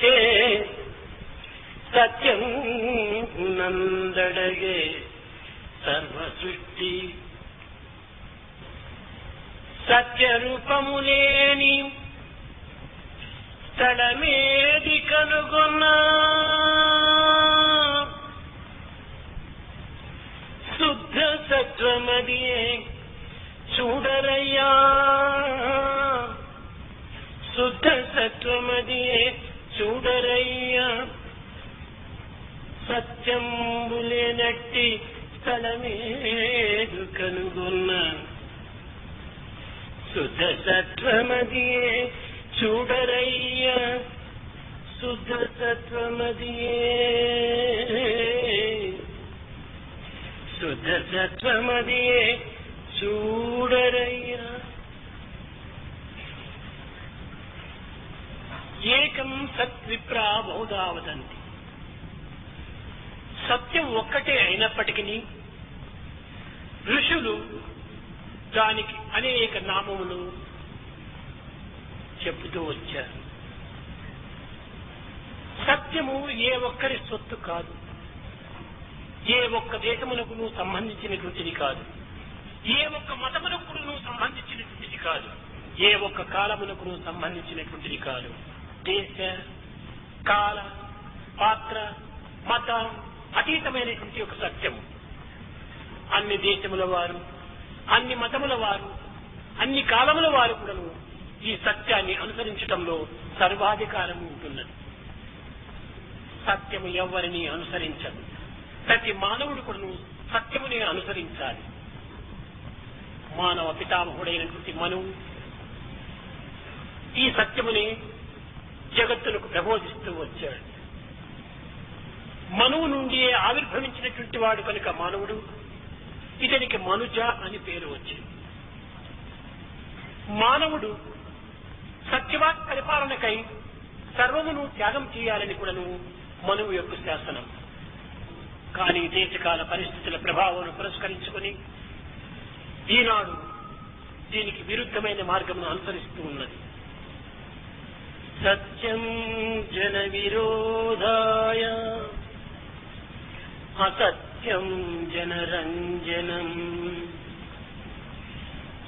చే సత్యం నందడగే సర్వ సృష్టి సత్యరూపము లేని స్థలమేది కనుగొన్నా శుద్ధ సత్వమదియే చూడరయ్యా శుద్ధ సత్వమదియే చూడరయ్యా సత్యంబులేనట్టి స్థలమేదు కనుగొన్నా శుద్ధ సత్వమదియే చూడరయ్యా శుద్ధ సత్వమదియే శుద్ధ సత్వమదియే చూడరయ్యా. ఏకం సత్విప్రా బహుధా వదంతి. సత్యం ఒక్కటే అయినప్పటికీ ఋషులు దానికి అనేక నామములు చెబుతూ వచ్చారు. సత్యము ఏ ఒక్కరి సొత్తు కాదు, ఏ ఒక్క దేశమునకు సంబంధించినటువంటిది కాదు, ఏ ఒక్క మతమునకు సంబంధించినటువంటిది కాదు, ఏ ఒక్క కాలమునకు సంబంధించినటువంటిది కాదు. దేశ కాల పాత్ర మత అతీతమైనటువంటి ఒక సత్యము. అన్ని దేశముల వారు, అన్ని మతముల వారు, అన్ని కాలముల వారు కూడా ఈ సత్యాన్ని అనుసరించటంలో సర్వాధికారం ఉంటున్నది. సత్యము ఎవరిని అనుసరించదు. ప్రతి మానవుడు కూడా సత్యమునే అనుసరించాలి. మానవ పితామహుడైనటువంటి మనువు ఈ సత్యమునే జగత్తులకు ప్రబోధిస్తూ వచ్చాడు. మనువు నుండి ఆవిర్భవించినటువంటి వాడు కనుక మానవుడు, ఇతనికి మనుజ అని పేరు వచ్చింది. మానవుడు సత్యవాక్ పరిపాలనకై సర్వమును త్యాగం చేయాలని కూడాను మనువు యొక్క శాసనం. కానీ దేశకాల పరిస్థితుల ప్రభావం పురస్కరించుకొని ఈనాడు దీనికి విరుద్ధమైన మార్గమును అనుసరిస్తూ ఉన్నది. సత్యం జన విరోధాయ అసత్యం జనరంజనం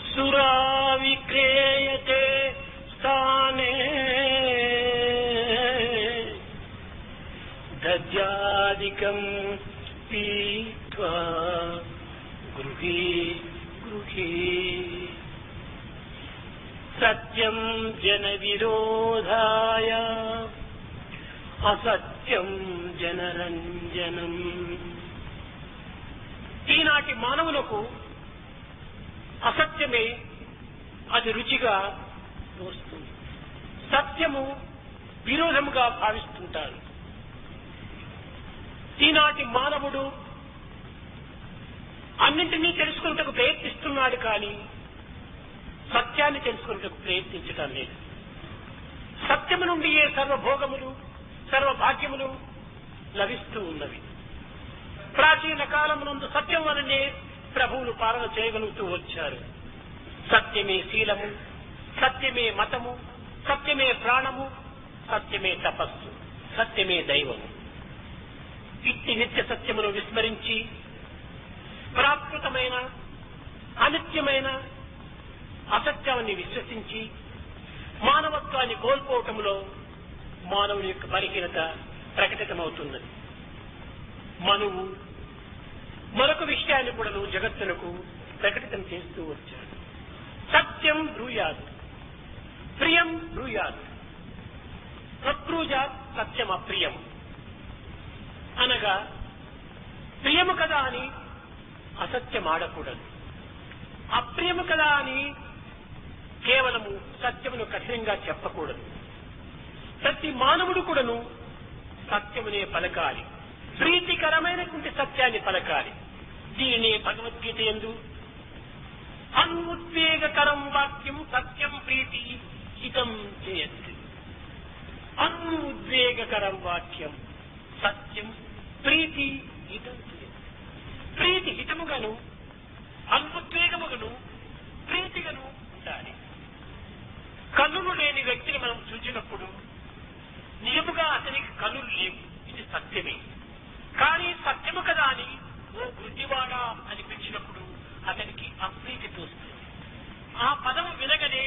సురా విక్రేయతే స్థానే దద్యాదికం పీత్వా గృహే గృహే. సత్యం జన విరోధాయ అసత్యం జనరంజనం. ఈనాటి మానవులకు అసత్యమే అది రుచిగా తోస్తుంది, సత్యము విరోధముగా భావిస్తుంటారు. ఈనాటి మానవుడు అన్నింటినీ తెలుసుకున్నటకు ప్రయత్నిస్తున్నాడు, కానీ సత్యాన్ని తెలుసుకున్నటకు ప్రయత్నించటం లేదు. సత్యము నుండి ఏ సర్వభోగములు సర్వభాగ్యములు లభిస్తూ ఉన్నవి. ప్రాచీన కాలమునందు సత్యం వలనే ప్రభువులు పాలన చేయగలుగుతూ వచ్చారు. సత్యమే శీలము, సత్యమే మతము, సత్యమే ప్రాణము, సత్యమే తపస్సు, సత్యమే దైవము. ఇట్టి నిత్య సత్యమును విస్మరించి ప్రాకృతమైన అనిత్యమైన అసత్యాన్ని విశ్వసించి మానవత్వాన్ని కోల్పోవటంలో మానవుని యొక్క బలహీనత ప్రకటితమవుతున్నది. మనువు మరొక విషయాన్ని కూడా జగత్తులకు ప్రకటితం చేస్తూ వచ్చాడు. సత్యం బ్రూయాత్, ప్రియం బ్రూయాత్, ప్రబ్రూజాత్ సత్యం అప్రియం. అనగా ప్రియము కదా అని అసత్యం ఆడకూడదు, అప్రియము కదా అని కేవలము సత్యమును కఠినంగా చెప్పకూడదు. ప్రతి మానవుడు కూడాను సత్యమునే పలకాలి, ప్రీతికరమైనటువంటి సత్యాన్ని పలకాలి. దీనినే భగవద్గీత యందు అనుద్వేగకరం వాక్యం సత్యం ప్రీతి హితం చేయత్. అనుద్వేగకరం వాక్యం సత్యం ప్రీతి హితం చేయత్. ప్రీతి హితముగాను అనుద్వేగముగాను ప్రీతిగాను ఉండాలి. కన్నులు లేని వ్యక్తిని మనం చూసినప్పుడు నిజం సత్యమే. కానీ సత్యము కదా అని ఓ గుడ్డివాడా అనిపించినప్పుడు అతనికి అప్రీతి తోస్తుంది. ఆ పదము వినగనే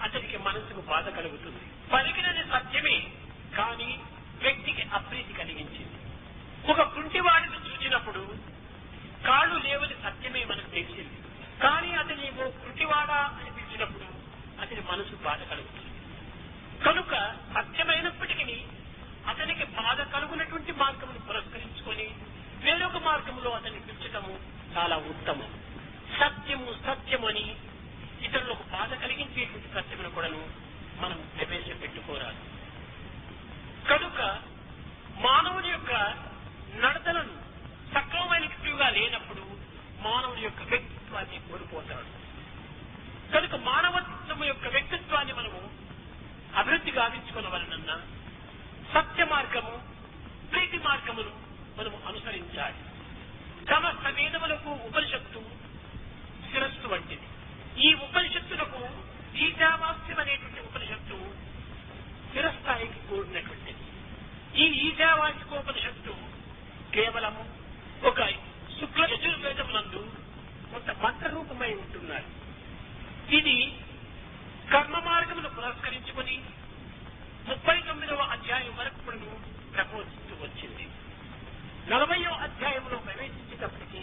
అతనికి మనసుకు బాధ కలుగుతుంది. పలికినది సత్యమే, కానీ వ్యక్తికి అప్రీతి కలిగించింది. ఒక కుంటివాడిని చూసినప్పుడు కాళ్ళు లేవని సత్యమే మనకు తెలిసింది, కానీ అతని ఓ కుంటివాడా అనిపించినప్పుడు అతని మనసు బాధ కలుగుతుంది. కనుక సత్యమైనప్పటికీ అతనికి బాధ కలుగునటువంటి మార్గమును పురస్కరించుకొని వేరొక మార్గంలో అతన్ని పిలిచటము చాలా ఉత్తమం. సత్యము సత్యమని ఇతరులకు బాధ కలిగించేటువంటి సత్యమును కూడాను మనం ప్రవేశపెట్టుకోరాదు. కనుక మానవుని యొక్క నడతలను సక్రమమైనట్టుగా లేనప్పుడు మానవుని యొక్క వ్యక్తిత్వాన్ని కోల్పోతాడు. కనుక మానవత్వం యొక్క వ్యక్తిత్వాన్ని మనము అభివృద్ధి గావించుకునవలనన్నా సత్య మార్గము, ప్రీతి మార్గమును మనము అనుసరించాలి. సమస్త వేదములకు ఉపనిషత్తు శిరస్సు వంటిది. ఈ ఉపనిషత్తులకు ఈశావాస్యం అనేటువంటి ఉపనిషత్తు శిరస్థాయికి కూడినటువంటిది. ఈ ఈశావాసికోపనిషత్తు కేవలము ఒక శుక్ల యజుర్వేదమునందు కొంత మంత్రరూపమై ఉంటున్నారు. ఇది కర్మ మార్గమును పురస్కరించుకొని 39వ అధ్యాయం వరకు ప్రబోధిస్తూ వచ్చింది. 40వ అధ్యాయంలో ప్రవేశించేటప్పటికీ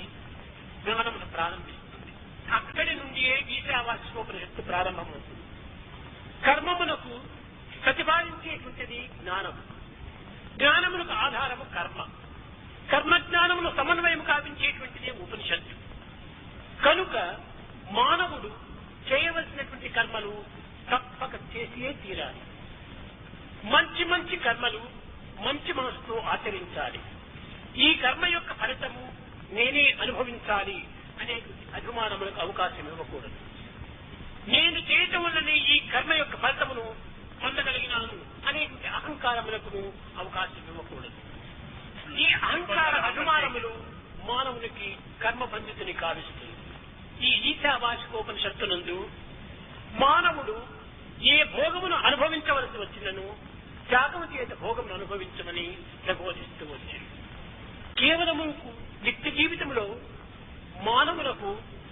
జ్ఞానమును ప్రారంభిస్తుంది. అక్కడి నుండియే ఈశావాసికోపనిషత్తు ప్రారంభమవుతుంది. కర్మమునకు ప్రతిపాదించేటువంటిది జ్ఞానము, జ్ఞానమునకు ఆధారము కర్మ, కర్మజ్ఞానమును సమన్వయం కావించేటువంటిది ఉపనిషత్తు. కనుక మానవుడు చేయవలసినటువంటి కర్మలు తప్పక చేసియే తీరాలి. మంచి మంచి కర్మలు మంచి మనసుతో ఆచరించాలి. ఈ కర్మ యొక్క ఫలితము నేనే అనుభవించాలి అనే అభిమానములకు అవకాశం ఇవ్వకూడదు. నేను చేయటం వల్లనే ఈ కర్మ యొక్క ఫలితమును పొందగలిగినాను అనేటువంటి అహంకారములకు అవకాశం ఇవ్వకూడదు. ఈ అహంకార అభిమానములు మానవునికి కర్మబంధితుని కావిస్తుంది. ఈ ఈశావాసికోపనిషత్తునందు మానవుడు ఏ భోగమును అనుభవించవలసి వచ్చినను త్యాగము చేత భోగమును అనుభవించమని ప్రబోధిస్తూ వచ్చింది. కేవలము నిత్య జీవితంలో మానవులకు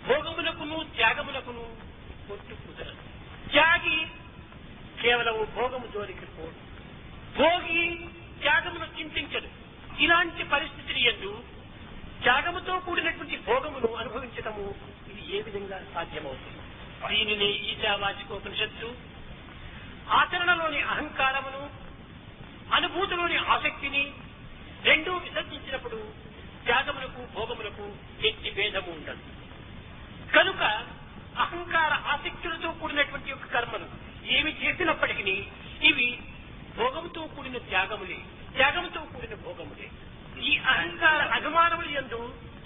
భోగములకును త్యాగములకును పొట్టు కుదరదు. త్యాగి కేవలము భోగము జోలికి పోడు, భోగి త్యాగమును చింతించడు. ఇలాంటి పరిస్థితిని యందు త్యాగముతో కూడినటువంటి భోగమును అనుభవించటము ఇది ఏ విధంగా సాధ్యమవుతుంది? దీనిని ఈశావాసికోపనిషత్తు ఆచరణలోని అహంకారమును, అనుభూతిలోని ఆసక్తిని రెండూ విసర్జించినప్పుడు త్యాగములకు భోగములకు ఎట్టి భేదము ఉండదు. కనుక అహంకార ఆసక్తులతో కూడినటువంటి యొక్క కర్మలు ఏమి చేసినప్పటికీ ఇవి భోగముతో కూడిన త్యాగములే, త్యాగముతో కూడిన భోగములే. ఈ అహంకార అభిమానములు యందు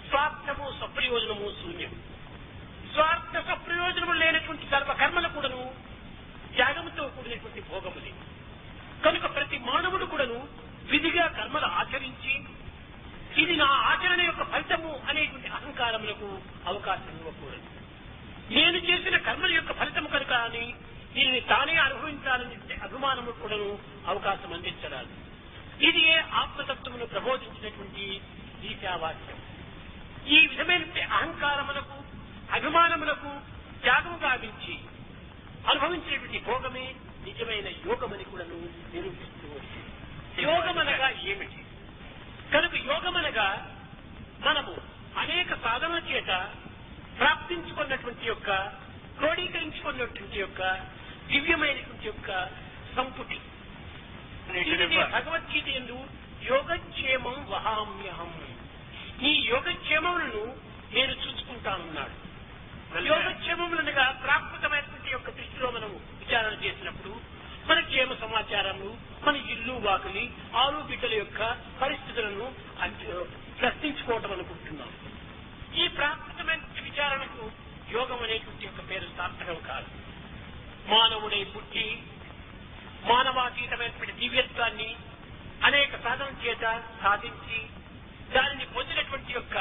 స్వార్థము సప్రయోజనము శూన్యం. స్వార్థ సప్రయోజనము లేనటువంటి కర్మలు కూడాను త్యాగముతో కూడినటువంటి భోగములే. కనుక ప్రతి మానవుడు కూడాను విధిగా కర్మలు ఆచరించి ఇది నా ఆచరణ యొక్క ఫలితము అనేటువంటి అహంకారములకు అవకాశం ఇవ్వకూడదు. నేను చేసిన కర్మల యొక్క ఫలితము కనుక అని దీనిని తానే అనుభవించాలని అభిమానము కూడాను అవకాశం అందించరాదు. ఇది ఆత్మతత్వమును ప్రబోధించినటువంటి ఈశావాస్యం. ఈ విధమైన అహంకారములకు అభిమానములకు త్యాగము గావించి అనుభవించినటువంటి భోగమే నిజమైన యోగమని కూడాను నిరూపిస్తూ వచ్చింది. యోగమనగా ఏమిటి? కనుక యోగమనగా మనము అనేక సాధనల చేత ప్రాప్తించుకున్నటువంటి యొక్క క్రోడీకరించుకున్నటువంటి యొక్క దివ్యమైనటువంటి యొక్క సంపుటి. భగవద్గీత యందు యోగక్షేమం వహామ్యహం, ఈ యోగక్షేమములను నేను చూసుకుంటానన్నాడు. యోగక్షేమములనగా ప్రాకృతమైనటువంటి యొక్క దృష్టిలో మనం విచారణ చేసినప్పుడు మన క్షేమ సమాచారము, మన ఇల్లు వాకిలి ఆరు బిడ్డల యొక్క పరిస్థితులను ప్రశ్నించుకోవటం అనుకుంటున్నాం. ఈ ప్రాకృతమైన విచారణకు యోగం అనేటువంటి యొక్క పేరు సార్థకం కాదు. మానవుడై పుట్టి మానవాతీతమైనటువంటి దివ్యత్వాన్ని అనేక సాధన చేత సాధించి దానిని పొందినటువంటి యొక్క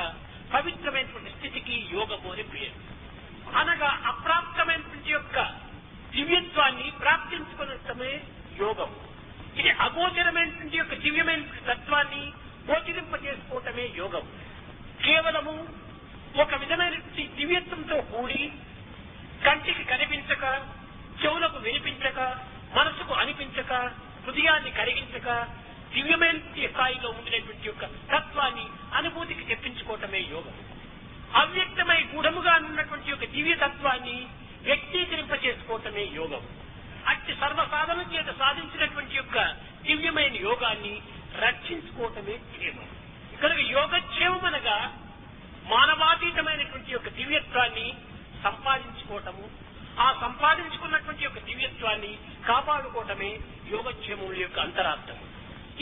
పవిత్రమైనటువంటి స్థితికి యోగము అని పేరు. అనగా అప్రాప్తమైనటువంటి యొక్క దివ్యత్వాన్ని ప్రాప్తించుకున్నమే యోగం. ఇది అగోచరమైనటువంటి యొక్క దివ్యమైన తత్వాన్ని గోచరింప చేసుకోవటమే యోగం. కేవలము ఒక విధమైన దివ్యత్వంతో కూడి కంటికి కనిపించక, చెవులకు వినిపించక, మనసుకు అనిపించక, హృదయాన్ని కరిగించక దివ్యమైన స్థాయిలో ఉండినటువంటి యొక్క తత్వాన్ని అనుభూతికి తెప్పించుకోవటమే యోగం. అవ్యక్తమై గూఢముగా ఉన్నటువంటి యొక్క దివ్య తత్వాన్ని వ్యక్తీకరింప చేసుకోవటమే యోగం. అట్టి సర్వసాధన చేత సాధించినటువంటి యొక్క దివ్యమైన యోగాన్ని రక్షించుకోవటమే క్షేమం. కనుక యోగక్షేమం అనగా మానవాతీతమైనటువంటి యొక్క దివ్యత్వాన్ని సంపాదించుకోవటము, ఆ సంపాదించుకున్నటువంటి యొక్క దివ్యత్వాన్ని కాపాడుకోవటమే యోగక్షేమముల యొక్క అంతరార్థం.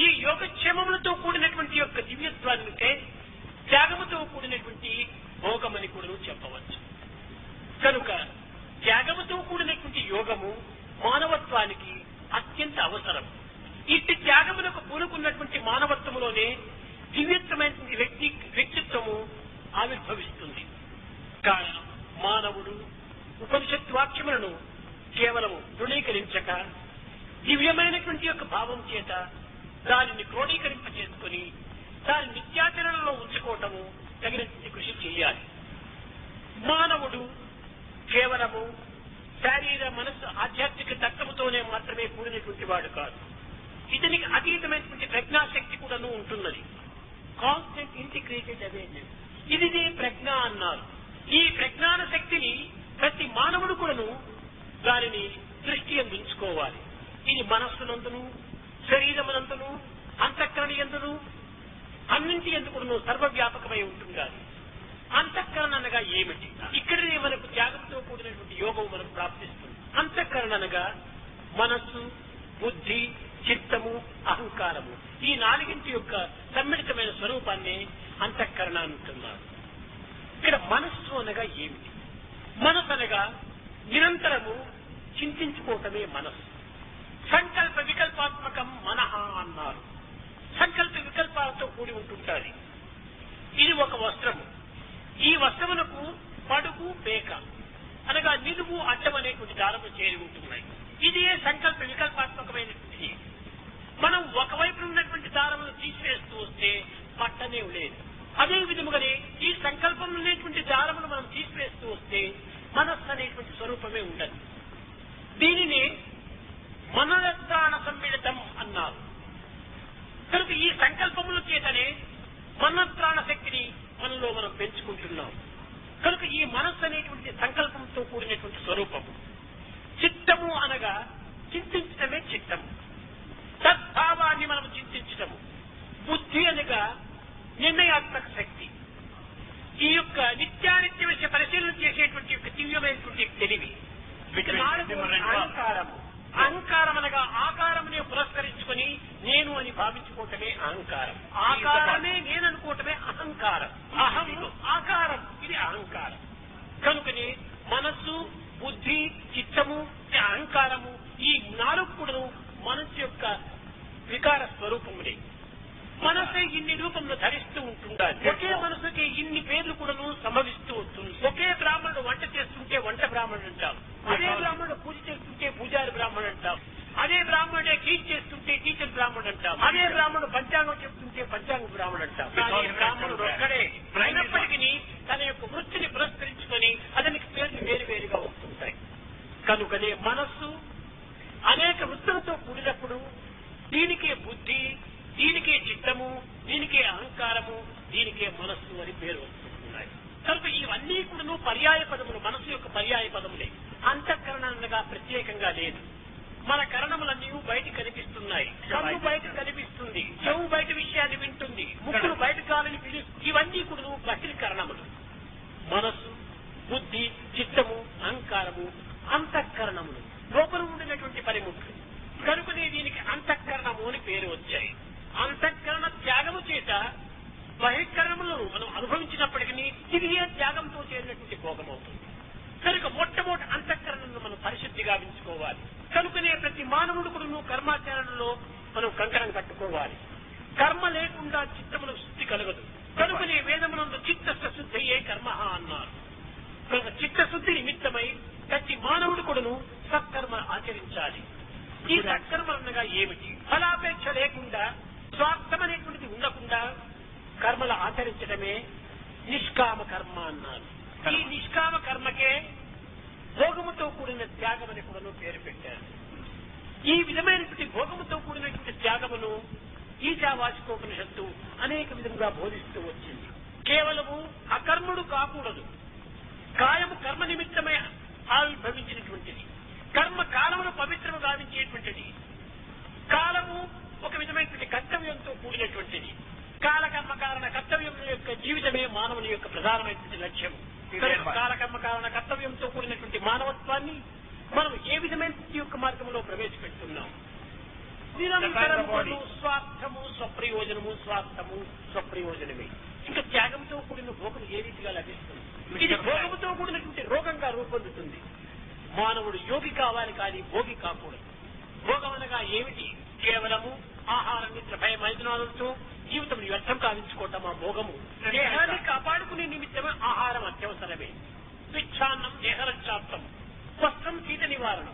ఈ యోగక్షేమములతో కూడినటువంటి యొక్క దివ్యత్వాన్ని త్యాగముతో కూడినటువంటి భోగమని కూడా చెప్పవచ్చు. కనుక త్యాగముతో కూడినటువంటి యోగము మానవత్వానికి అత్యంత అవసరం. ఇట్టి త్యాగములకు పూనుకున్నటువంటి మానవత్వములోనే దివ్యత్వమైన వ్యక్తిత్వము ఆవిర్భవిస్తుంది. కానీ మానవుడు ఉపనిషత్ వాక్యములను కేవలము తృణీకరించక దివ్యమైనటువంటి యొక్క భావం చేత దానిని క్రోడీకరింప చేసుకుని దాని నిత్యాచరణలో ఉంచుకోవటము తగినటువంటి కృషి చేయాలి. మానవుడు కేవలము శారీర మనస్సు ఆధ్యాత్మిక తత్వముతోనే మాత్రమే కూడినటువంటి వాడు కాదు. ఇతనికి అతీతమైనటువంటి ప్రజ్ఞాశక్తి కూడాను ఉంటున్నది. కాన్స్టెంట్ ఇంటిగ్రేటెడ్ అవేర్నెస్, ఇది ప్రజ్ఞ అన్నారు. ఈ ప్రజ్ఞాన శక్తిని ప్రతి మానవుడు కూడాను దానిని దృష్టి అందించుకోవాలి. ఇది మనస్సునందును, శరీరమునందును, అంతఃకరణ యందును, అన్నింటి ఎందుకు సర్వవ్యాపకమై ఉంటుండాలి. అంతఃకరణ అనగా ఏమిటి? ఇక్కడనే మనకు త్యాగంతో కూడినటువంటి యోగం మనకు ప్రాప్తిస్తుంది. అంతఃకరణ అనగా మనస్సు, బుద్ధి, చిత్తము, అహంకారము, ఈ నాలుగింటి యొక్క సమ్మిళితమైన స్వరూపాన్ని అంతఃకరణ అంటున్నారు. ఇక్కడ మనస్సు అనగా ఏమిటి? మనస్సు అనగా నిరంతరము చింతించుకోవటమే మనస్సు. సంకల్ప వికల్పాత్మకం మనః అన్నారు. సంకల్ప వికల్పాలతో కూడి ఉంటుంటారు. ఇది ఒక వస్త్రము. ఈ వస్త్రమునకు పడుగు, పేక అనగా నిలువు, అడ్డం అనేటువంటి దారము చేరి ఉంటున్నాయి. ఇదే సంకల్ప వికల్పాత్మకమైనటువంటి. మనం ఒకవైపు ఉన్నటువంటి దారమును తీసివేస్తూ వస్తే పట్టనే లేదు. అదే విధముగానే ఈ సంకల్పం అనేటువంటి దారమును మనం తీసివేస్తూ వస్తే మనస్సు అనేటువంటి స్వరూపమే ఉండదు. దీనిని మనోత్రాణ సమ్మిళితం అన్నారు. కనుక ఈ సంకల్పముల చేతనే మనోత్రాణ శక్తిని మనలో మనం పెంచుకుంటున్నాం. కనుక ఈ మనస్సు అనేటువంటి సంకల్పంతో కూడినటువంటి స్వరూపము. చిత్తము అనగా చింతించడమే చిత్తము, తద్భావాన్ని మనం చింతించడము. బుద్ధి అనగా నిర్ణయాత్మక శక్తి. ఈ యొక్క నిత్యానిత్య విషయ పరిశీలన చేసేటువంటి యొక్క దివ్యమైనటువంటి తెలివి. అహంకారము. అహంకారం అనగా ఆకారమునే పురస్కరించుకొని నేను అని భావించుకోవటమే అహంకారం. ఆకారమే నేను అనుకోవటమే అహంకారం. అహం ఆకారం, ఇది అహంకారం. కనుకనే మనస్సు, బుద్ధి, చిత్తము, అహంకారము, ఈ నాలుగు కూడా మనస్సు యొక్క వికార స్వరూపములే. మనసే ఇన్ని రూపంలో ధరిస్తూ ఉంటుండాలి. ఒకే మనసుకి ఇన్ని పేర్లు కూడాను సంభవిస్తూ వస్తుంది. ఒకే బ్రాహ్మణుడు వంట చేస్తుంటే వంట బ్రాహ్మణుడు అంటాం. అదే బ్రాహ్మణుడు పూజ చేస్తుంటే పూజారి బ్రాహ్మణుడు అంటాం. అదే బ్రాహ్మణుడే టీచ్ చేస్తుంటే టీచర్ బ్రాహ్మణుడు అంటాం. అదే బ్రాహ్మణుడు పంచాంగం చెప్తుంటే పంచాంగ బ్రాహ్మణుడు అంటాం. బ్రాహ్మణుడు ఒక్కడే అయినప్పటికీ తన యొక్క వృత్తిని పురస్కరించుకొని అతనికి పేర్లు వేరు వేరుగా వస్తుంటాయి. కనుకనే మనస్సు అనేక వృత్తులతో కూడినప్పుడు దీనికే బుద్ధి, దీనికే చిత్తము, దీనికే అహంకారము, దీనికే మనస్సు అని పేరు వస్తున్నాయి. కనుక ఇవన్నీ కూడా పర్యాయ పదములు, మనస్సు యొక్క పర్యాయ పదములే. అంతఃకరణ అనగా ప్రత్యేకంగా లేదు. మన కరణములన్నీ బయట కనిపిస్తున్నాయి. కన్ను బయట కనిపిస్తుంది, చెవు బయట విషయాన్ని వింటుంది, ముక్కులు బయట కాలని పిలుస్తుంది. ఇవన్నీ కూడా బహిర్కరణములు. మనస్సు, బుద్ధి, చిత్తము, అహంకారము అంతఃకరణములు, లోపల ఉండినటువంటి పనిముట్లు. కనుకనే దీనికి అంతఃకరణము అని పేరు వచ్చాయి. అంతఃకరణ త్యాగము చేత బహిష్కరణములను మనం అనుభవించినప్పటికీ తిరిగే త్యాగంతో చేరినటువంటి భోగం అవుతుంది. కనుక మొట్టమొదటి అంతఃకరణను మనం పరిశుద్ధిగా ఉంచుకోవాలి. కనుకనే ప్రతి మానవుడు కూడా కర్మాచరణలో మనం కంకణం కట్టుకోవాలి. కర్మ లేకుండా చిత్తముల శుద్ధి కలగదు. కనుకనే వేదమునందు చిత్తశుద్ధయే కర్మ అన్నారు. కనుక చిత్తశుద్ధి నిమిత్తమై ప్రతి మానవుడు కూడాను సత్కర్మ ఆచరించాలి. ఈ సత్కర్మ అనగా ఏమిటి? ఫలాపేక్ష లేకుండా, స్వార్థం అనేటువంటిది ఉండకుండా కర్మలు ఆచరించడమే నిష్కామ కర్మ అన్నారు. ఈ నిష్కామ కర్మకే భోగముతో కూడిన త్యాగం అని కూడా పేరు పెట్టారు. ఈ విధమైనటువంటి భోగముతో కూడినటువంటి త్యాగమును ఈశావాసికోపనిషత్తు అనేక విధంగా బోధిస్తూ వచ్చింది. కేవలము అకర్ముడు కాకూడదు. కాయము కర్మ నిమిత్తమై ఆవిర్భవించినటువంటిది. కర్మ కాలమును పవిత్రము గావించేటువంటిది. కాలము ఒక విధమైనటువంటి కర్తవ్యంతో కూడినటువంటిది. కాలకర్మ కారణ కర్తవ్యం యొక్క జీవితమే మానవుని యొక్క ప్రధానమైనటువంటి లక్ష్యం. కాలకర్మ కారణ కర్తవ్యంతో కూడినటువంటి మానవత్వాన్ని మనం ఏ విధమైన యొక్క మార్గంలో ప్రవేశపెడుతున్నాం? నిరంతరము స్వార్థము స్వప్రయోజనము, స్వార్థము స్వప్రయోజనమే. ఇంకా త్యాగంతో కూడిన భోగం ఏ రీతిగా లభిస్తుంది? ఇది భోగముతో కూడినటువంటి రోగంగా రూపొందుతుంది. మానవుడు యోగి కావాలి కానీ భోగి కాకూడదు. భోగం అనగా ఏమిటి? కేవలము ఆహారం, నిద్ర, భయం, మైదానాలతో జీవితం వ్యర్థం కావించుకోవటం ఆ భోగము. దేహాన్ని కాపాడుకునే నిమిత్తమే ఆహారం అత్యవసరమే. పిచ్చాన్నం దేహరక్షార్థం, వస్త్రం కీట నివారణ.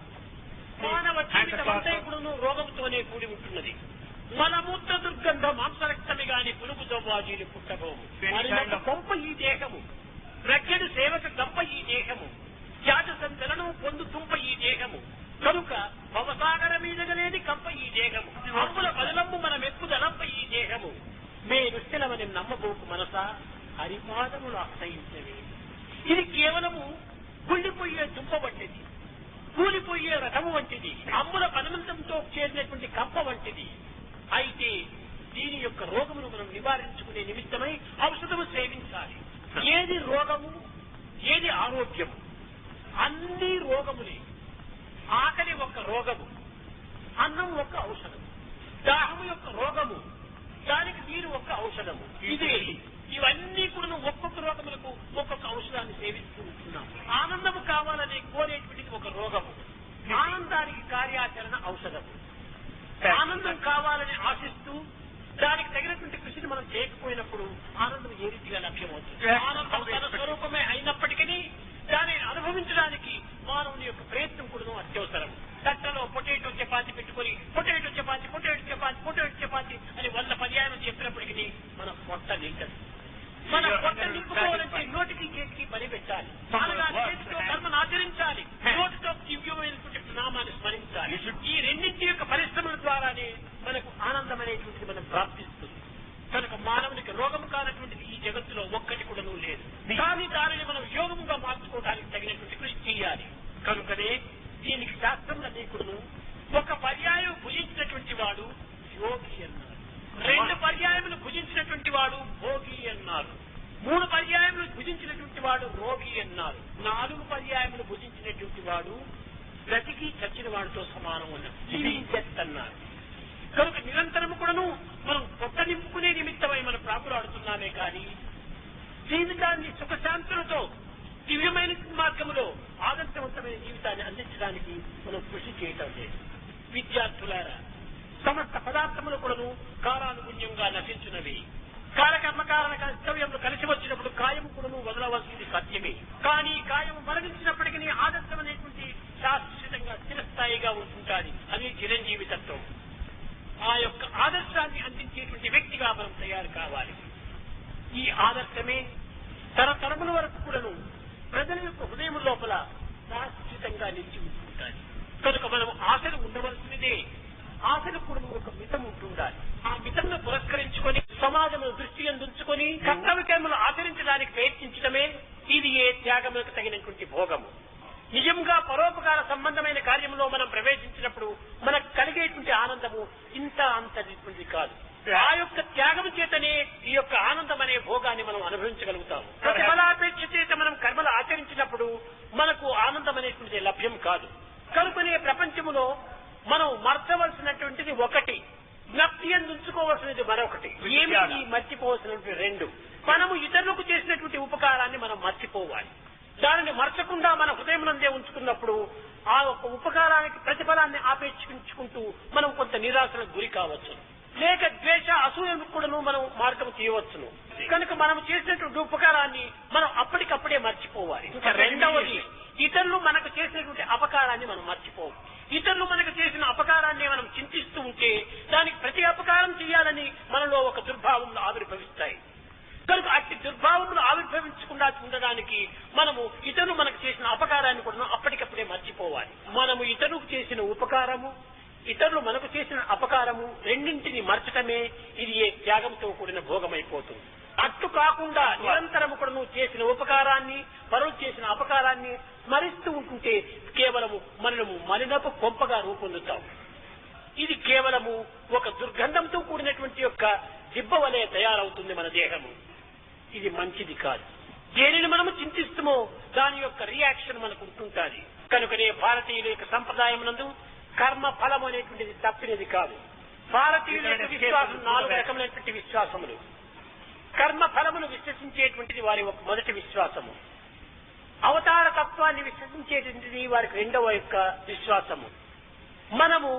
మానవ జీవితం అంతా ఇప్పుడు రోగంతోనే కూడి ఉంటున్నది. మలమూత్ర దుర్గంధ మాంసరక్తమి గాని పులుగుతో బాజీలు పుట్టబోము. గొప్ప ఈ దేహము, ప్రజ్ఞడు సేవక గంప ఈ దేహము, జాత సంచలనం పొందు తుంప ఈ దేహము. కనుక భవసాగర మీదగలేని కంప ఈ దేహము, అప్పుల బదలమ్ము మన మెప్పుదలంప ఈ దేహము. మేనుస్థిలమని నమ్మబోకు మనసా హరిపాదములు ఆశ్రయించవి. ఇది కేవలము కుళ్ళిపోయే దుంప వంటిది, కూలిపోయే రథము వంటిది, అమ్ముల పనమంతంతో చేరినటువంటి కంప వంటిది. అయితే దీని యొక్క రోగమును మనం నివారించుకునే నిమిత్తమై ఔషధము సేవించాలి. ఏది రోగము, ఏది ఆరోగ్యము? అన్ని రోగములే. ఆకలి ఒక రోగము, అన్నం ఒక ఔషధము, దాహము యొక్క రోగము, దానికి నీరు ఒక ఔషధము. ఇవన్నీ కూడా ఒక్కొక్క రోగములకు ఒక్కొక్క ఔషధాన్ని సేవిస్తూ ఉంటున్నాం. ఆనందము కావాలని కోరేటువంటిది ఒక రోగము, ఆనందానికి కార్యాచరణ ఔషధము. ఆనందం కావాలని ఆశిస్తూ దానికి తగినటువంటి కృషిని మనం చేయకపోయినప్పుడు ఆనందం ఏ రీతిగా లభ్యమవుతుంది? ఆనందం తన స్వరూపమే అయినప్పటికీ దానిని అనుభవించడానికి మానవుని యొక్క ప్రయత్నం కూడా అత్యవసరం. తట్టలో పొటాటో చపాతి పెట్టుకుని potato chapati potato chapati potato chapati అని 100 పర్యాయం చెప్పినప్పటికీ మన పొట్ట నిండదు. మన పొట్ట నింపుకోవాలంటే నోటికి చేతికి పని పెట్టాలి. అనగా చేతితో కర్మను ఆచరించాలి, నోటితో దివ్యమైనటువంటి నామాన్ని స్మరించాలి. ఈ రెండింటి యొక్క పరిశ్రమల ద్వారానే మనకు ఆనందం అనేటువంటిది మనం ప్రాప్తిస్తుంది. కనుక మానవునికి రోగము కానటువంటిది ఈ జగత్తులో ఒక్కటి కూడా లేదు. కానీ దానిని మనం యోగముగా మార్చుకోవడానికి తగినటువంటి కృషి చేయాలి. కనుకనే దీనికి శాస్త్రంలో కూడా ఒక పర్యాయం భుజించినటువంటి వాడు యోగి అన్నారు, 2 పర్యాయములు భుజించినటువంటి వాడు భోగి అన్నారు, 3 పర్యాయములు భుజించినటువంటి వాడు రోగి అన్నారు, 4 పర్యాయములు భుజించినటువంటి వాడు బ్రతికి చచ్చిన వాడితో సమానం అన్నారు. కనుక నిరంతరము కూడాను మనం పొట్ట నింపుకునే నిమిత్తమై మనం ప్రాకులాడుతున్నామే కానీ జీవితాన్ని సుఖశాంతులతో దివ్యమైన మార్గంలో ఆదర్శవంతమైన జీవితాన్ని అందించడానికి మనం కృషి చేయటం లేదు. విద్యార్థులారా, సమస్త పదార్థములు కూడాను కాలానుగుణ్యంగా నశించున్నవి. కాలకర్మకారణ కర్తవ్యంలో కలిసి వచ్చినప్పుడు కాయము కూడాను వదలవలసింది సత్యమే. కానీ కాయము మరణించినప్పటికీ ఆదర్శం అనేటువంటి శాశ్వతంగా స్థిరస్థాయిగా ఉంటుంటాది. అది చిరంజీవి తత్వం. ఆ యొక్క ఆదర్శాన్ని అందించేటువంటి వ్యక్తిగా మనం తయారు కావాలి. ఈ ఆదర్శమే తరతరముల వరకు కూడాను ప్రజల యొక్క హృదయం లోపల శాశ్వతంగా నిలిచి ఉంటుంటాయి. కనుక మనం ఆశలు ఉండవలసినదే. ఆశలు కూడా ఒక మితం ఉంటుండాలి. ఆ మితంను పురస్కరించుకొని సమాజంలో దృష్టి అందించుకొని కర్తవ్యకర్మలు ఆచరించడానికి ప్రయత్నించడమే ఇది ఏ త్యాగములకు తగినటువంటి భోగము. నిజంగా పరోపకార సంబంధమైన కార్యంలో మనం ప్రవేశించినప్పుడు మనకు కలిగేటువంటి ఆనందము ఇంత అంతటి కాదు. ఆ యొక్క త్యాగం చేతనే ఈ యొక్క ఆనందం అనే భోగాన్ని మనం అనుభవించగలుగుతాము. ప్రతిఫలాపేక్ష చేత మనం కర్మలు ఆచరించినప్పుడు మనకు ఆనందం అనేటువంటిది లభ్యం కాదు. కనుకనే ప్రపంచములో మనం మర్చవలసినటువంటిది ఒకటి, జ్ఞప్తి ఉంచుకోవలసినది మరొకటి. ఏమి మర్చిపోవలసినటువంటి 2. మనము ఇతరులకు చేసినటువంటి ఉపకారాన్ని మనం మర్చిపోవాలి. దానిని మర్చకుండా మన హృదయం నందే ఉంచుకున్నప్పుడు ఆ యొక్క ఉపకారానికి ప్రతిఫలాన్ని ఆపేక్షించుకుంటూ మనం కొంత నిరాశలకు గురి కావచ్చు. లేక ద్వేష అసూయను కూడాను మనం మార్గం చేయవచ్చును. కనుక మనం చేసినటువంటి ఉపకారాన్ని మనం అప్పటికప్పుడే మర్చిపోవాలి. ఇంకా రెండవది, ఇతరులు మనకు చేసినటువంటి అపకారాన్ని మనం మర్చిపోవాలి. ఇతరులు మనకు చేసిన అపకారాన్ని మనం చింతిస్తూ ఉంటే దానికి ప్రతి అపకారం చేయాలని మనలో ఒక దుర్భావం రెండింటిని మరచటమే ఇది ఏ త్యాగంతో కూడిన భోగమైపోతుంది. అట్టు కాకుండా నిరంతరము కూడా నువ్వు చేసిన ఉపకారాన్ని, పరులు చేసిన అపకారాన్ని స్మరిస్తూ ఉంటుంటే కేవలము మనము మలినపు కొంపగా రూపొందుతాం. ఇది కేవలము ఒక దుర్గంధంతో కూడినటువంటి యొక్క దిబ్బ వలె తయారవుతుంది మన దేహము. ఇది మంచిది కాదు. దేనిని మనము చింతిస్తామో దాని యొక్క రియాక్షన్ మనకు ఉంటుంటుంది. కనుకనే భారతీయుల యొక్క సంప్రదాయం నందు కర్మ ఫలము అనేటువంటిది తప్పినది కాదు. భారతీయుల యొక్క విశ్వాసం 4 రకమైనటువంటి విశ్వాసములు. కర్మ ఫలమును విశ్వసించేటువంటిది వారి ఒక మొదటి విశ్వాసము. అవతార తత్వాన్ని విశ్వసించేటువంటిది వారికి రెండవ యొక్క విశ్వాసము. మనము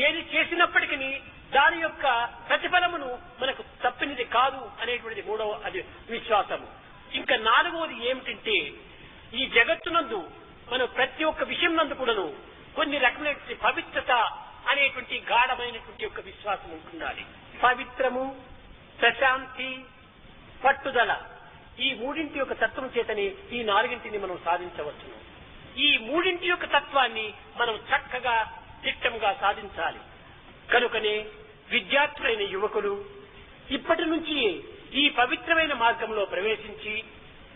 ఏది చేసినప్పటికీ దాని యొక్క ప్రతిఫలమును మనకు తప్పినది కాదు అనేటువంటిది మూడవ అది విశ్వాసము. ఇంకా 4వది ఏమిటంటే ఈ జగత్తునందు మనం ప్రతి ఒక్క విషయం నందు కూడాను కొన్ని రకమైనటువంటి పవిత్రత అనేటువంటి గాఢమైనటువంటి యొక్క విశ్వాసం ఉంటుండాలి. పవిత్రము, ప్రశాంతి, పట్టుదల ఈ మూడింటి యొక్క తత్వం చేతని ఈ 4ంటిని మనం సాధించవచ్చును. ఈ మూడింటి యొక్క తత్వాన్ని మనం చక్కగా దిట్టంగా సాధించాలి. కనుకనే విద్యార్థులైన యువకులు ఇప్పటి నుంచి ఈ పవిత్రమైన మార్గంలో ప్రవేశించి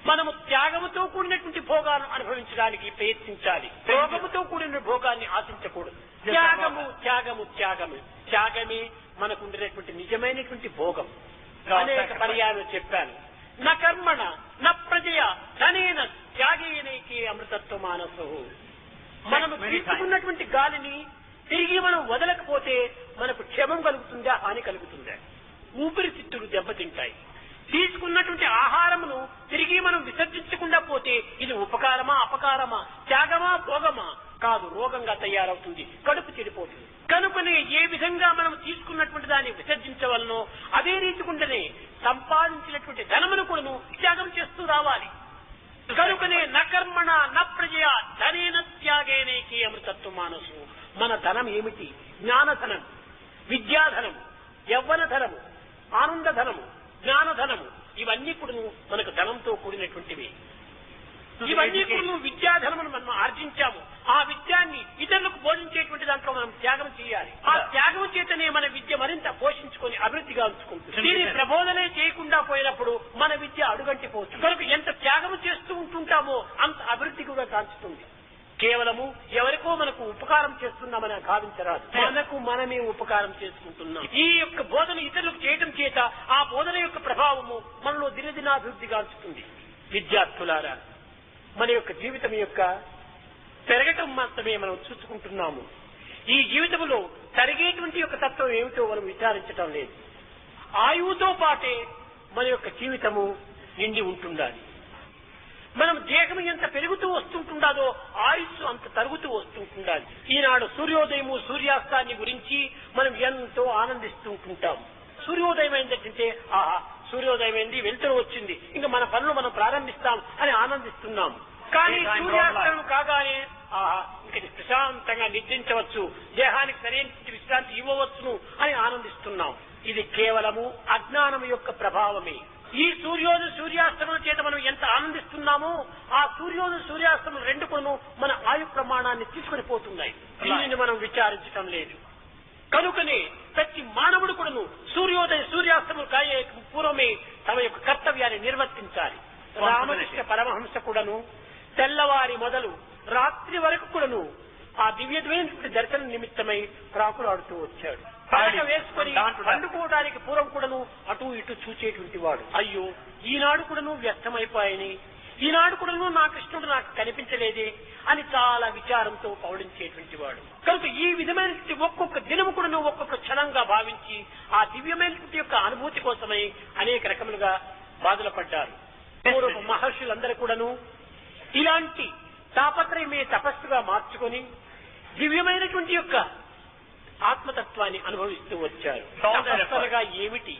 మనము త్యాగముతో కూడినటువంటి భోగాలను అనుభవించడానికి ప్రయత్నించాలి. భోగముతో కూడిన భోగాన్ని ఆశించకూడదు. త్యాగము త్యాగము త్యాగము త్యాగమే మనకు ఉండేటువంటి నిజమైనటువంటి భోగం. అనేక పర్యాయాలు చెప్పాను. న కర్మణ న ప్రజయ ధనేన త్యాగేనైకే అమృతత్వ మానసు. మనము తీసుకున్నటువంటి గాలిని తిరిగి మనం వదలకపోతే మనకు క్షేమం కలుగుతుందా, హాని కలుగుతుందా? ఊపిరితిత్తులు దెబ్బతింటాయి. తీసుకున్నటువంటి ఆహారమును తిరిగి మనం విసర్జించకుండా పోతే ఇది ఉపకారమా, అపకారమా, త్యాగమా, భోగమా? కాదు, రోగంగా తయారవుతుంది, కడుపు చెడిపోతుంది. కనుకనే ఏ విధంగా మనం తీసుకున్నటువంటి దాన్ని విసర్జించవలనో అదే రీతికుండానే సంపాదించినటువంటి ధనమును కూడా త్యాగం చేస్తూ రావాలి. కనుకనే న కర్మణ న ప్రజయ ధనేన త్యాగేనేకి అమృతత్వ మానసు. మన ధనం ఏమిటి? జ్ఞానధనం, విద్యాధనము, యవ్వనధనము, ఆనందధనము, జ్ఞానధనము. ఇవన్నీ కూడా మనకు ధనంతో కూడినటువంటివి. ఇవన్నీ కూడా విద్యాధనమును మనం ఆర్జించాము. ఆ విద్యాన్ని ఇతరులకు బోధించేటువంటి దాంట్లో మనం త్యాగం చేయాలి. ఆ త్యాగం చేతనే మన విద్య మరింత పోషించుకొని అభివృద్ధిగా ఉంచుకుంటుంది. దీని ప్రబోధనే చేయకుండా పోయినప్పుడు మన విద్య అడుగంటిపోతుంది. కనుక ఎంత త్యాగం చేస్తూ ఉంటుంటామో అంత అభివృద్ధి కూడా కాంచుతుంది. కేవలము ఎవరికో మనకు ఉపకారం చేస్తున్నామని భావించరాదు. మనకు మనమే ఉపకారం చేసుకుంటున్నాం. ఈ యొక్క బోధన ఇతరులకు చేయటం చేత ఆ బోధన యొక్క ప్రభావము మనలో దినదినాభివృద్ధి కాంచుతుంది. విద్యార్థులారా, మన యొక్క జీవితం యొక్క పెరగటం మాత్రమే మనం చూసుకుంటున్నాము. ఈ జీవితంలో తరిగేటువంటి యొక్క తత్వం ఏమిటో మనం విచారించటం లేదు. ఆయువుతో పాటే మన యొక్క జీవితము నిండి ఉంటుండాలి. మనం దేహం ఎంత పెరుగుతూ వస్తుంటుండదో ఆయుస్సు అంత తరుగుతూ వస్తుంటుండాలి. ఈనాడు సూర్యోదయము, సూర్యాస్తాన్ని గురించి మనం ఎంతో ఆనందిస్తూ ఉంటుంటాం. సూర్యోదయం ఏంటంటే ఆహా, సూర్యోదయం ఏంది, వెలుతురు వచ్చింది, ఇంకా మన పనులు మనం ప్రారంభిస్తాం అని ఆనందిస్తున్నాం. కానీ సూర్యాస్తమయం కాగానే ఆహా, ఇంక ప్రశాంతంగా నిద్రించవచ్చు, దేహానికి సరైన విశ్రాంతి ఇవ్వవచ్చును అని ఆనందిస్తున్నాం. ఇది కేవలము అజ్ఞానం యొక్క ప్రభావమే. ఈ సూర్యోదయ సూర్యాస్తమం చేత మనం ఎంత ఆనందిస్తున్నామో ఆ సూర్యోదయ సూర్యాస్తమం రెండు కూడా మన ఆయు ప్రమాణాన్ని తీసుకుని పోతున్నాయి. దీనిని మనం విచారించడం లేదు. కనుకనే ప్రతి మానవుడు కూడాను సూర్యోదయ సూర్యాస్తమం కాయే పూర్వమే తమ యొక్క కర్తవ్యాన్ని నిర్వర్తించాలి. రామకృష్ణ పరమహంస కూడాను తెల్లవారి మొదలు రాత్రి వరకు కూడాను ఆ దివ్యమైన దర్శనం నిమిత్తమై ప్రాకులాడుతూ వచ్చాడు. పడక వేసుకొని పండుకోవడానికి పూర్వం కూడాను అటు ఇటు చూచేటువంటి వాడు. అయ్యో, ఈనాడు కూడాను వ్యర్థమైపోయాయని, ఈనాడు కూడాను నా కృష్ణుడు నాకు కనిపించలేదే అని చాలా విచారంతో పౌడించేటువంటి వాడు. కనుక ఈ విధమైనటువంటి ఒక్కొక్క దినము కూడాను ఒక్కొక్క క్షణంగా భావించి ఆ దివ్యమైనటువంటి యొక్క అనుభూతి కోసమై అనేక రకములుగా బాధలు పడ్డారు. పూర్వ మహర్షులందరూ కూడాను ఇలాంటి తాపత్రయమే తపస్సుగా మార్చుకొని దివ్యమైనటువంటి యొక్క ఆత్మతత్వాన్ని అనుభవిస్తూ వచ్చారు. తపస్సుగా ఏమిటి?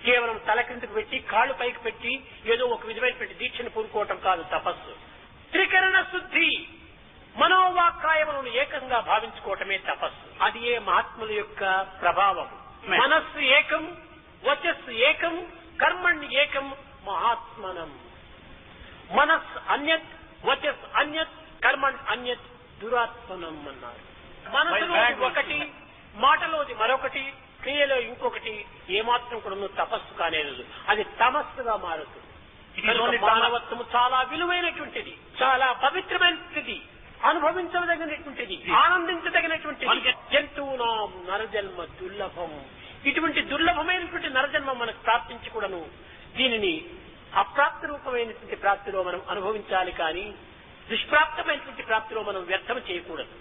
కేవలం తల కిందకు పెట్టి కాళ్ళు పైకి పెట్టి ఏదో ఒక విధమైనటువంటి దీక్షను పూనుకోవటం కాదు తపస్సు. త్రికరణ శుద్ధి, మనోవాక్కాయములను ఏకంగా భావించుకోవటమే తపస్సు. అది ఏ మహాత్ముల యొక్క ప్రభావం. మనస్సు ఏకం, వచస్సు ఏకం, కర్మణ్ణి ఏకం మహాత్మనం. మనస్సు అన్యత్, వచస్ అన్యత్, కర్మణ్ అన్యత్ దురాత్మనం అన్నారు. మనసులో ఒకటి, మాటలోది మరొకటి, క్రియలో ఇంకొకటి, ఏమాత్రం కూడా తపస్సు కానేదు, అది తమస్సుగా మారుతుంది. మానవత్వము చాలా విలువైనటువంటిది, చాలా పవిత్రమైనటువంటిది, అనుభవించదగినటువంటిది, ఆనందించదగినటువంటిది. జంతువునా నరజన్మ దుర్లభం. ఇటువంటి దుర్లభమైనటువంటి నరజన్మ మనకు ప్రాప్తించి కూడాను దీనిని అప్రాప్త రూపమైనటువంటి ప్రాప్తిలో మనం అనుభవించాలి, కానీ దుష్ప్రాప్తమైనటువంటి ప్రాప్తిలో మనం వ్యర్థం చేయకూడదు.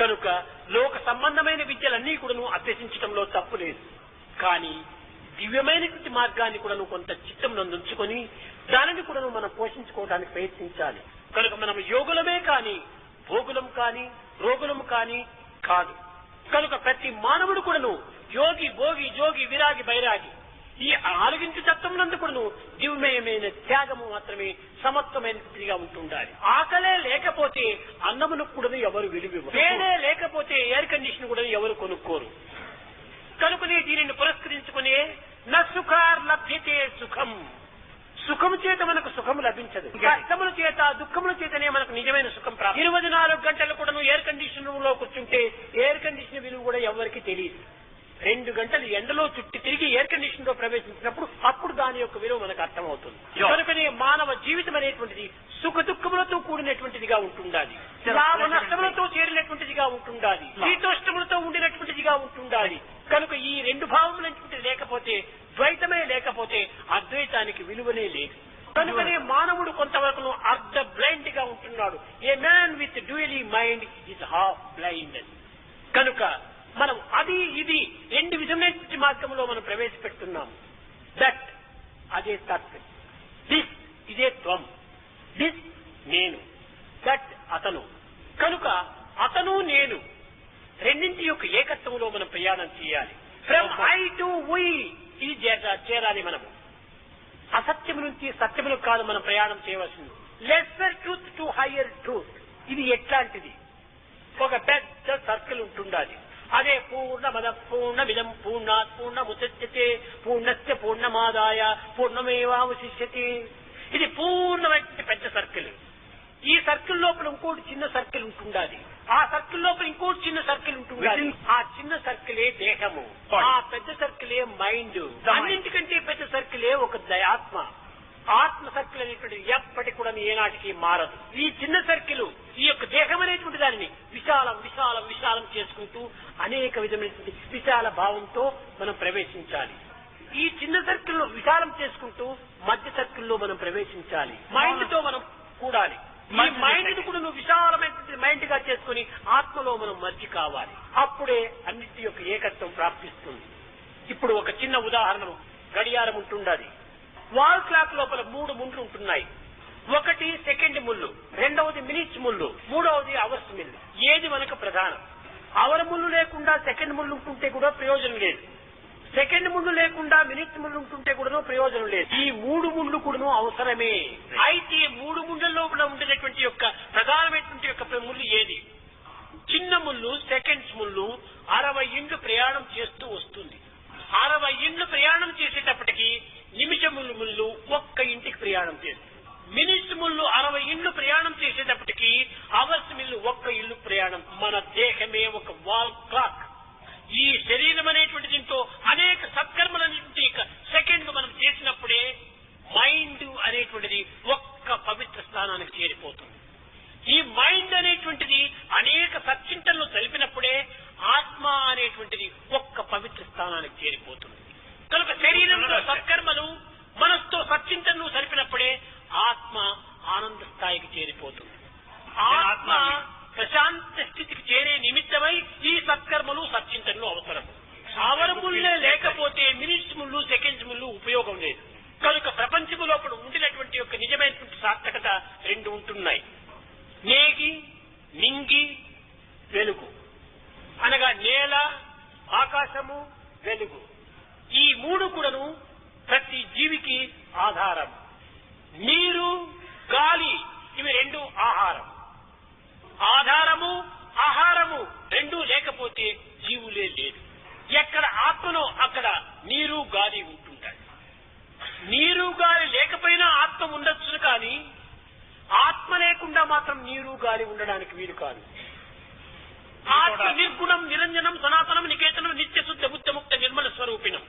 కనుక లోక సంబంధమైన విద్యలన్నీ కూడాను అభ్యసించడంలో తప్పు లేదు, కానీ దివ్యమైనటువంటి మార్గాన్ని కూడాను కొంత చిత్తం నందుంచుకొని దానిని కూడాను మనం పోషించుకోవడానికి ప్రయత్నించాలి. కనుక మనం యోగులమే కానీ భోగులం కానీ రోగులం కానీ కాదు. కనుక ప్రతి మానవుడు కూడాను యోగి, భోగి, జోగి, విరాగి, బైరాగి ఈ ఆలోగించు తత్వమునందు కూడాను దివ్యమయమైన త్యాగము మాత్రమే సమత్వమైనదిగా ఉంటుండాలి. ఆకలే లేకపోతే అన్నమును కూడా ఎవరు విలువివ్వరు, వేడే లేకపోతే ఎయిర్ కండిషన్ కూడా ఎవరు కొనుక్కోరు. కనుకనే దీనిని పురస్కరించుకునే నసుఖార్ లభ్యతే సుఖం. సుఖము చేత మనకు సుఖము లభించదు, కష్టముల చేత దుఃఖముల చేతనే మనకు నిజమైన సుఖం ప్రాప్తి. 24 గంటలు కూడా ఎయిర్ కండిషన్ రూమ్ లో కూర్చుంటే ఎయిర్ కండిషన్ విలువ కూడా ఎవరికి తెలియదు. 2 గంటలు ఎండలో చుట్టి తిరిగి ఎయిర్ కండిషన్ లో ప్రవేశించినప్పుడు అప్పుడు దాని యొక్క విలువ మనకు అర్థమవుతుంది. కనుకనే మానవ జీవితం అనేటువంటిది సుఖ దుఃఖములతో కూడినటువంటిదిగా ఉంటుండాలి, లాభ నష్టములతో చేరినటువంటిదిగా ఉంటుండాలి, శీతోష్టములతో ఉండినటువంటిదిగా ఉంటుండాలి. కనుక ఈ 2 భావములైనటువంటిది లేకపోతే, ద్వైతమే లేకపోతే అద్వైతానికి విలువనే లేదు. కనుకనే మానవుడు కొంతవరకు అర్ధ బ్లైండ్ గా ఉంటున్నాడు. ఏ man with డ్యూయలీ mind is half blind. కనుక మనం అది ఇది 2 విధమైన మార్గంలో మనం ప్రవేశపెడుతున్నాము. దట్ అదే తత్, దిస్ ఇదే త్వం, దిస్ నేను, దట్ అతను. కనుక అతను నేను రెండింటి యొక్క ఏకత్వంలో మనం ప్రయాణం చేయాలి. ఫ్రమ్ ఐ టు వీ ఇది చేరాలి. మనము అసత్యము నుంచి సత్యములకు కాదు మనం ప్రయాణం చేయవలసింది. Lesser truth to higher truth. ఇది ఎట్లాంటిది? ఒక పెద్ద సర్కిల్ ఉంటుండాలి. అదే పూర్ణమద పూర్ణమిదం పూర్ణాత్ పూర్ణముచ్యతే పూర్ణస్య పూర్ణమాదాయ పూర్ణమేవావశిష్యతే. ఇది పూర్ణమైన పెద్ద సర్కిల్. ఈ సర్కిల్ లోపల ఇంకోటి చిన్న సర్కిల్ ఉంటుండాలి, ఆ సర్కిల్ లోపల ఇంకోటి చిన్న సర్కిల్ ఉంటుండాలి. ఆ చిన్న సర్కిలే దేహము, ఆ పెద్ద సర్కిలే మైండ్. అన్నింటికంటే పెద్ద సర్కిలే ఒక ఆత్మ. ఆత్మ సర్కిల్ అనేటువంటిది ఎప్పటికి కూడా ఏనాటికి మారదు. ఈ చిన్న సర్కిల్ ఈ యొక్క దేహం అనేటువంటి దానిని విశాలం విశాలం విశాలం చేసుకుంటూ అనేక విధమైనటువంటి విశాల భావంతో మనం ప్రవేశించాలి. ఈ చిన్న సర్కిల్ లో విశాలం చేసుకుంటూ మధ్య సర్కిల్లో మనం ప్రవేశించాలి. మైండ్ తో మనం కూడాలి. ఈ మైండ్ కూడా నువ్వు విశాలమైనటువంటి మైండ్ గా చేసుకుని ఆత్మలో మనం మర్చి కావాలి. అప్పుడే అన్నిటి యొక్క ఏకత్వం ప్రాప్తిస్తుంది. ఇప్పుడు ఒక చిన్న ఉదాహరణ, గడియారం ఉంటుండాలి. వాల్ క్లాక్ లోపల 3 ముళ్ళు ఉంటున్నాయి. ఒకటి సెకండ్ ముళ్ళు, రెండవది మినిట్స్ ముళ్ళు, మూడవది అవర్స్ ముళ్ళు. ఏది మనకు ప్రధానం? అవర్ ముళ్ళు లేకుండా సెకండ్ ముళ్ళు ఉంటుంటే కూడా ప్రయోజనం లేదు, సెకండ్ ముళ్ళు లేకుండా మినిట్స్ ముళ్ళు ఉంటుంటే కూడా ప్రయోజనం లేదు. ఈ 3 ముళ్ళు కూడా అవసరమే. అయితే 3 ముళ్ళల్లో కూడా ఉండేటువంటి యొక్క ప్రధానమైనటువంటి యొక్క ముళ్ళు ఏది? చిన్న ముళ్ళు సెకండ్స్ ముళ్ళు 60 ఇండ్లు ప్రయాణం చేస్తూ వస్తుంది. 60 ఇండ్లు ప్రయాణం చేసేటప్పటికి నిమిషములు ముళ్ళు 1 ఇంటికి ప్రయాణం చేస్తుంది. మినిట్స్ ముళ్ళు 60 ఇండ్లు ప్రయాణం చేసేటప్పటికి అవర్స్ మిల్లు 1 ఇల్లు ప్రయాణం. మన దేహమే ఒక వాల్ క్లాక్. ఈ శరీరం అనేటువంటి దీంతో అనేక సత్కర్మలనేటువంటి సెకండ్ మనం చేసినప్పుడే మైండ్ అనేటువంటిది ఒక్క పవిత్ర స్థానానికి చేరిపోతుంది. ఈ మైండ్ అనేటువంటిది అనేక సచ్చింతనలు తెలిపినప్పుడే ఆత్మ అనేటువంటిది ఒక్క పవిత్ర స్థానానికి చేరిపోతుంది. కనుక శరీరంలో సత్కర్మలు మనస్తో సచ్చింతనలు సరిపినప్పుడే ఆత్మ ఆనంద స్థాయికి చేరిపోతుంది. ఆత్మ ప్రశాంత స్థితికి చేరే నిమిత్తమై ఈ సత్కర్మలు సచ్చింతనలు అవసరం. అవరములే లేకపోతే మినిట్స్ ముళ్ళు సెకండ్స్ ముళ్ళు ఉపయోగం లేదు. కనుక ప్రపంచము లోపల ఉండినటువంటి యొక్క నిజమైనటువంటి సార్థకత 2 ఉంటున్నాయి. నేగి, నింగి, వెలుగు. అనగా నేల, ఆకాశము, వెలుగు. ఈ 3 కూడాను ప్రతి జీవికి ఆధారం. నీరు, గాలి ఇవి 2 ఆహారం. ఆధారము, ఆహారము 2 లేకపోతే జీవులే లేదు. ఎక్కడ ఆత్మనో అక్కడ నీరు, గాలి ఉంటుంటాయి. నీరు, గాలి లేకపోయినా ఆత్మ ఉండొచ్చు, కానీ ఆత్మ లేకుండా మాత్రం నీరు, గాలి ఉండడానికి వీలు కాదు. ఆత్మ నిర్గుణం, నిరంజనం, సనాతనం, నికేతనం, నిత్య శుద్ధ బుద్ధముక్త నిర్మల స్వరూపిణం.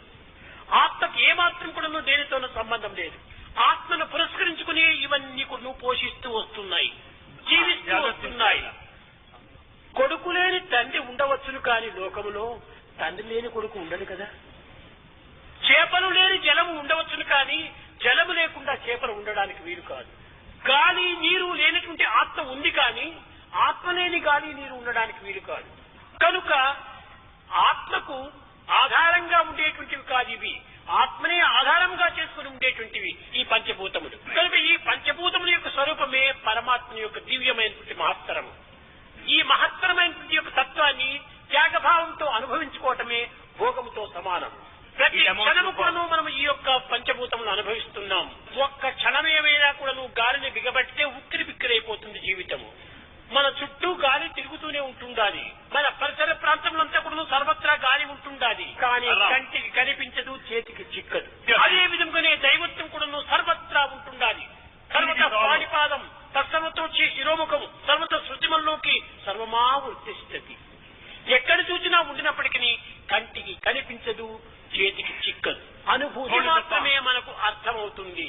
ఆత్మకి ఏమాత్రం కూడా దేనితోనూ సంబంధం లేదు. ఆత్మను పురస్కరించుకుని ఇవన్నీ కూడా పోషిస్తూ వస్తున్నాయి, జీవిస్తూ వస్తున్నాయి. కొడుకు లేని తండ్రి ఉండవచ్చును కానీ లోకములో తండ్రి లేని కొడుకు ఉండడు కదా. చేపలు లేని జలము ఉండవచ్చును కానీ జలము లేకుండా చేపలు ఉండడానికి వీలు కాదు. గాలి నీరు లేనటువంటి ఆత్మ ఉంది కానీ ఆత్మ లేని గాలి నీరు ఉండడానికి వీలు కాదు. కనుక ఆత్మకు ఆధారంగా ఉండేటువంటివి కాదు ఇవి, ఆత్మనే ఆధారంగా చేసుకుని ఉండేటువంటివి ఈ పంచభూతములు. కనుక ఈ పంచభూతముల యొక్క స్వరూపమే పరమాత్మ యొక్క దివ్యమైనటువంటి మహత్తరము. ఈ మహత్తరమైనటువంటి యొక్క తత్వాన్ని త్యాగభావంతో అనుభవించుకోవటమే భోగముతో సమానం. ప్రతి క్షణము కూడాను మనం ఈ యొక్క పంచభూతములు అనుభవిస్తున్నాం. ఒక్క క్షణమేమైనా కూడాను గాలిని బిగబట్టితే ఉక్కిరి బిక్కిరైపోతుంది జీవితము. మన చుట్టూ గాలి తిరుగుతూనే ఉంటుండాలి. మన పరిసర ప్రాంతంలో కూడా సర్వత్రా గాలి ఉంటుండాలి. కానీ కంటికి కనిపించదు, చేతికి చిక్కదు. అదే విధంగానే దైవత్వం కూడా సర్వత్రా ఉంటుండాలి. సర్వత పాణిపాదం తత్సర్వతో శిరోముఖము సర్వత శృతిమల్లోకి సర్వమా వృత్తిష్టతి. ఎక్కడ చూసినా ఉండినప్పటికీ కంటికి కనిపించదు, చేతికి చిక్కదు. అనుభూతి మాత్రమే మనకు అర్థమవుతుంది.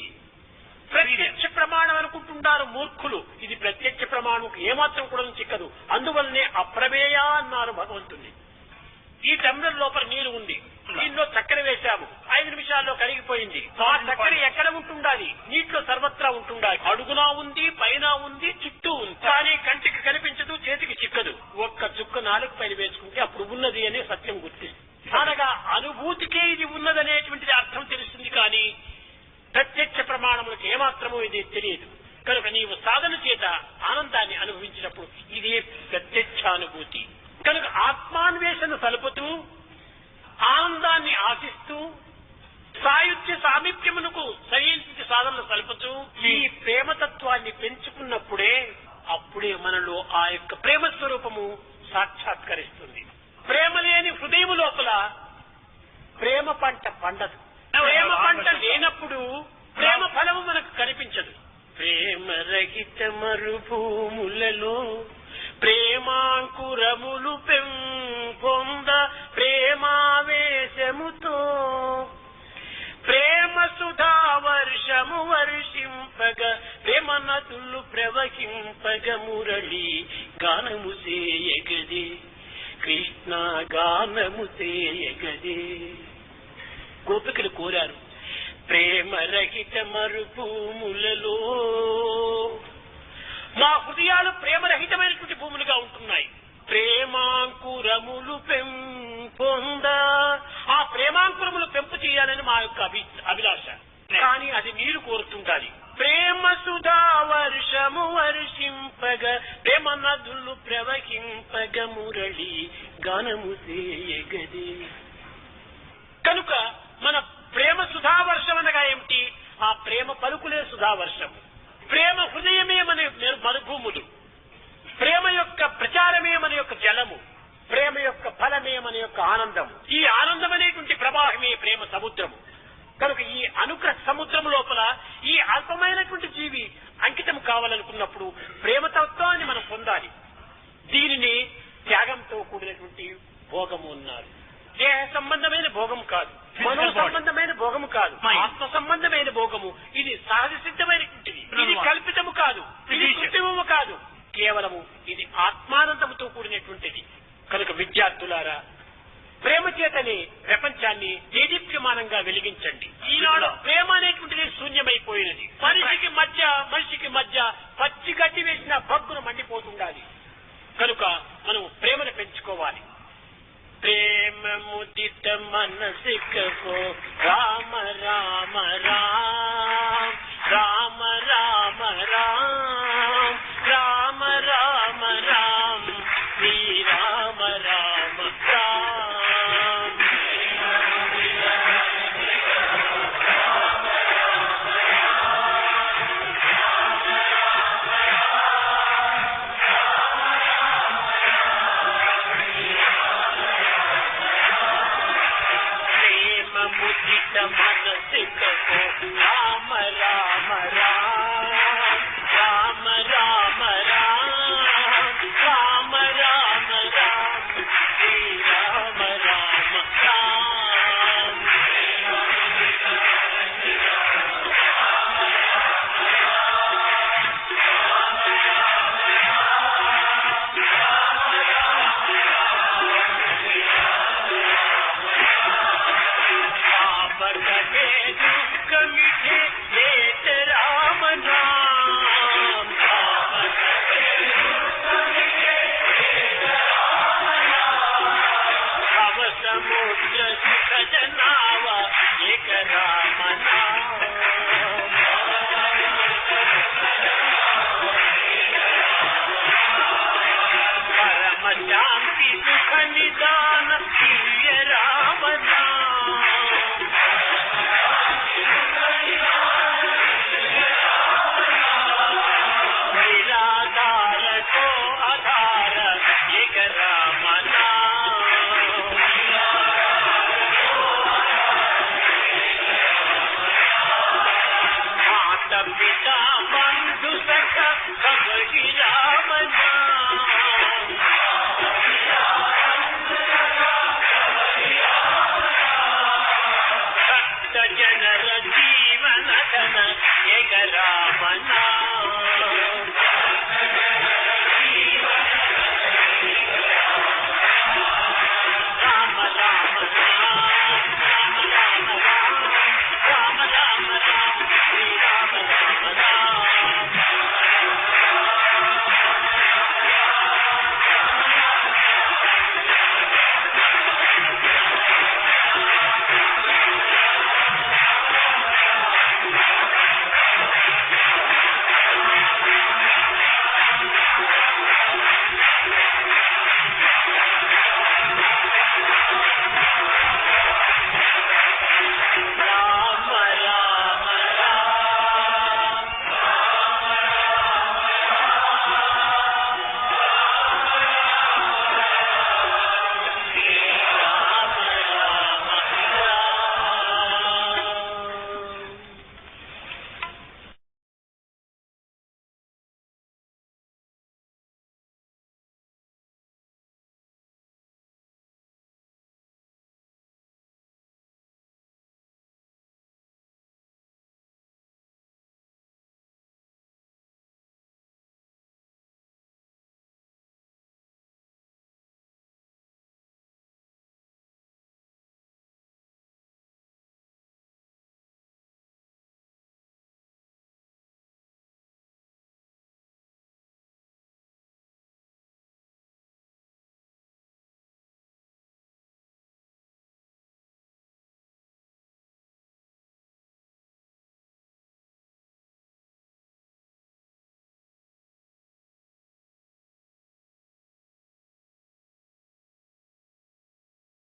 ప్రత్యక్ష ప్రమాణం అనుకుంటున్నారు మూర్ఖులు. ఇది ప్రత్యక్ష ప్రమాణం ఏమాత్రం కూడా చిక్కదు. అందువల్లనే అప్రమేయ అన్నారు భగవంతుని. ఈ టంబ్లర్ లోపల నీరు ఉంది, దీనిలో చక్కెర వేశాము, 5 నిమిషాల్లో కరిగిపోయింది. ఆ చక్కెర ఎక్కడ ఉంటుండాలి? నీటిలో సర్వత్రా ఉంటుండాలి. అడుగునా ఉంది, పైన ఉంది, చుట్టూ ఉంది. కానీ కంటికి కనిపించదు, చేతికి చిక్కదు. ఒక్క చుక్క నాలుగు పైన వేసుకుంటే అప్పుడు ఉన్నది అనే సత్యం గుర్తిస్తుంది. అనగా అనుభూతికే ఇది ఉన్నదనేటువంటిది అర్థం తెలుస్తుంది. కానీ ప్రత్యక్ష ప్రమాణములకు ఏమాత్రమో ఇది తెలియదు. కనుక నీవు సాధన చేత ఆనందాన్ని అనుభవించినప్పుడు ఇదే ప్రత్యక్షానుభూతి. కనుక ఆత్మాన్వేషణ సలుపుతూ ఆనందాన్ని ఆశిస్తూ సాయుధ్య సామీప్యమునకు సరైన సాధనలు సలుపుతూ ఈ ప్రేమతత్వాన్ని పెంచుకున్నప్పుడే అప్పుడే మనలో ఆ యొక్క ప్రేమ స్వరూపము సాక్షాత్కరిస్తుంది. ప్రేమ లేని హృదయము లోపల ప్రేమ పంట పండదు. ప్రేమ పంట లేనప్పుడు ప్రేమ ఫలము మనకు కనిపించదు. ప్రేమ రహిత మరుభూములలో ప్రేమాంకురములు పెంపొంద ప్రేమావేశముతో ప్రేమ సుధా వర్షము వర్షింపగ ప్రేమ నదులు ప్రవహింపగ మురళి గానము చేయగదే కృష్ణ గానము చేయగదే. గోపికలు కోరారు, ప్రేమ రహిత మరుభూములలో మా హృదయాలు ప్రేమరహితమైనటువంటి భూములుగా ఉంటున్నాయి. ప్రేమాంకురములు పెంపొంద ఆ ప్రేమాంకురములు పెంపు చేయాలని మా యొక్క అభిలాష. కానీ అది నీరు కోరుతుండాలి. ప్రేమ సుధా వర్షము వర్షింపగ ప్రేమ నదులు ప్రవహింపగ మురళి గానము చేయగదే. కనుక మన ప్రేమ సుధావర్షం అనగా ఏమిటి? ఆ ప్రేమ పలుకులే సుధావర్షము. ప్రేమ హృదయమే మన మరుభూములు. ప్రేమ యొక్క ప్రచారమే మన యొక్క జలము. ప్రేమ యొక్క ఫలమే మన యొక్క ఆనందం. ఈ ఆనందం అనేటువంటి ప్రవాహమే ప్రేమ సముద్రము. కనుక ఈ అనుగ్రహ సముద్రం లోపల ఈ అల్పమైనటువంటి జీవి అంకితం కావాలనుకున్నప్పుడు ప్రేమతత్వాన్ని మనం పొందాలి. దీనిని త్యాగంతో కూడినటువంటి భోగము అన్నారు. దేహ సంబంధమైన భోగం కాదు, మనో సంబంధమైన భోగము కాదు, ఆత్మ సంబంధమైన భోగము. ఇది సహజ సిద్ధమైనటువంటిది. ఇది కల్పితము కాదు, ఇది కృత్రిమము కాదు. కేవలము ఇది ఆత్మానందముతో కూడినటువంటిది. కనుక విద్యార్థులారా, ప్రేమ చేతనే ప్రపంచాన్ని దేదీప్యమానంగా వెలిగించండి. ఈనాడు ప్రేమ అనేటువంటిది శూన్యమైపోయినది. మనిషికి మధ్య పచ్చి గడ్డి వేసిన భగ్గును మండిపోతుండాలి. కనుక మనం ప్రేమను పెంచుకోవాలి. ప్రేమ ముదిత మనసికో రామ రామ రామ రామ రామ రామ రామ రామ రామ శ్రీ రామ రామ రామ. జయ శ్రీ